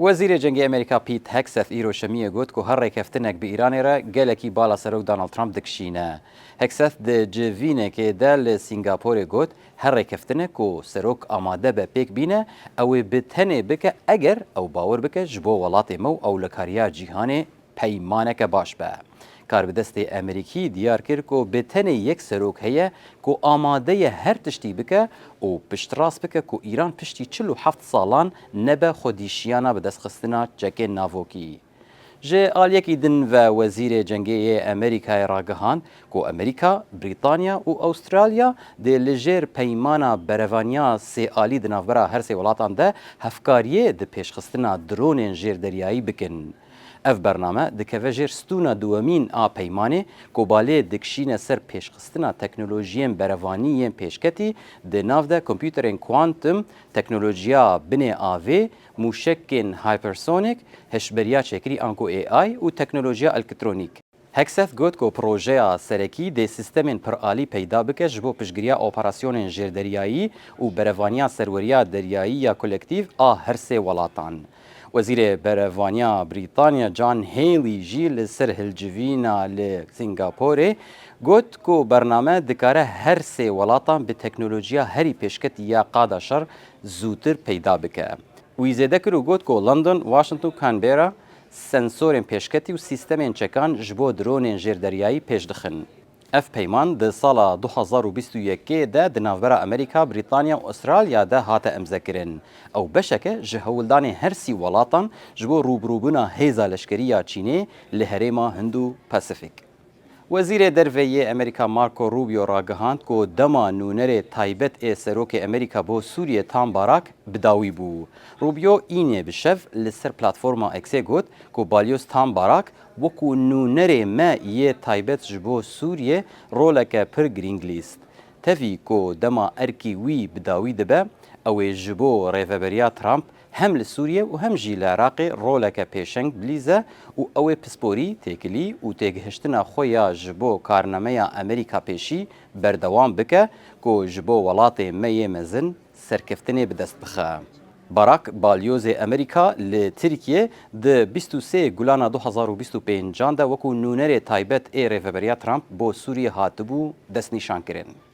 وزیر جنگی امریکا پیت هکسث ایرو شمیه گوت که هر ریکفتنک به ایران را گلکی بالا سروک دانالد ترامپ دکشینه. هکسث ده جوینه که دل سنگاپور گوت هر ریکفتنک و سروک آماده به پیک بینه او به تنه بکه اگر او باور بکه جبو ولات مو او لکاریا جیهانه پیمانک باش به. کاربدست امریکی دیار کرد که به تنه یک سروک هیه که آماده هر تشتی بکه و پشتراس بکه که ایران پشتی 47 سالان نبه خودیشیانا به دست خستنا چکه ناوکی. جه آلیکی دن و وزیر جنگی امریکای راگهاند که امریکا، بریتانیا و استرالیا ده لجر پیمانا بروانیا سی آلی دنافبرا هر سی ولاتان ده هفکاریه ده پیشخستنا درون جیر دریایی بکن. اف برنامه دکوه جیر ستونا دوامین آ پیمانه کوباله دکشین سر پیشخستنا تکنولوژیین بروانیین پیشکتی ده ناو ده کمپیوترین کوانتم تکنولوژیا بنی آوی موشکین هایپرسونیک هشبریا چکری آنکو ای آی و تکنولوژیا الکترونیک. هکسث گوت که پروژه سرکی ده سیستمین پرآلی پیدا بکه جبو پشگریا اپراسیونین جیر دریایی و بروانیا سروریا دریایی یا کلکتیو آ هر سی ولاتان. وزیر بروانیا بریتانیا جان هیلی جی لسر هلجوینا لسنگاپوره گوت که برنامه دکاره هر سی ولاتان به تکنولوژیا هری پیشکت یا قادا شر زودتر پیدا بکه. ویزیده کرو گوت که لندن، واشنطن، کانبرا سنسورین پیشکتی و سیستمین چکان جبو درونین جیردریایی پیش دخن. اف پیمان ده سال 2021 ده دنافبرا امریکا، بریتانیا و استرالیا ده هاته امزکرین او بشکه جهولدان هر سی ولاتان جبو روبروبونا هیزا لشکریا چینی لهریما هندو پاسیفیک. وزیر درویه امریکا مارکو روبیو راگهاند که دما نونر تایبت ای سروک امریکا بو سوریه تام باراک بداوی بو. روبیو اینه بشف لسر پلاتفورما اکسی گوت که بالیوس تام باراک وکو نونر ما یه تایبت جبو سوریه رولک پر گرینگلیست. تفی که دما ارکی وی بداوی دبه او جبو ریفبریا ترامپ هم لسوریه و هم جی لعراق رولک پیشنگ بلیزه و او پسپوری تکلی و تگهشتنا خویا جبو کارنامه امریکا پیشی بردوام بکه که جبو ولات می مزن سرکفتنی بدست بخه. باراک بالیوز امریکا لترکیه ده 23 گولانا 2025 جانده وکو نونر تایبت ای ریفبریا ترامپ بو سوریه هاتبو دست نشان کرن.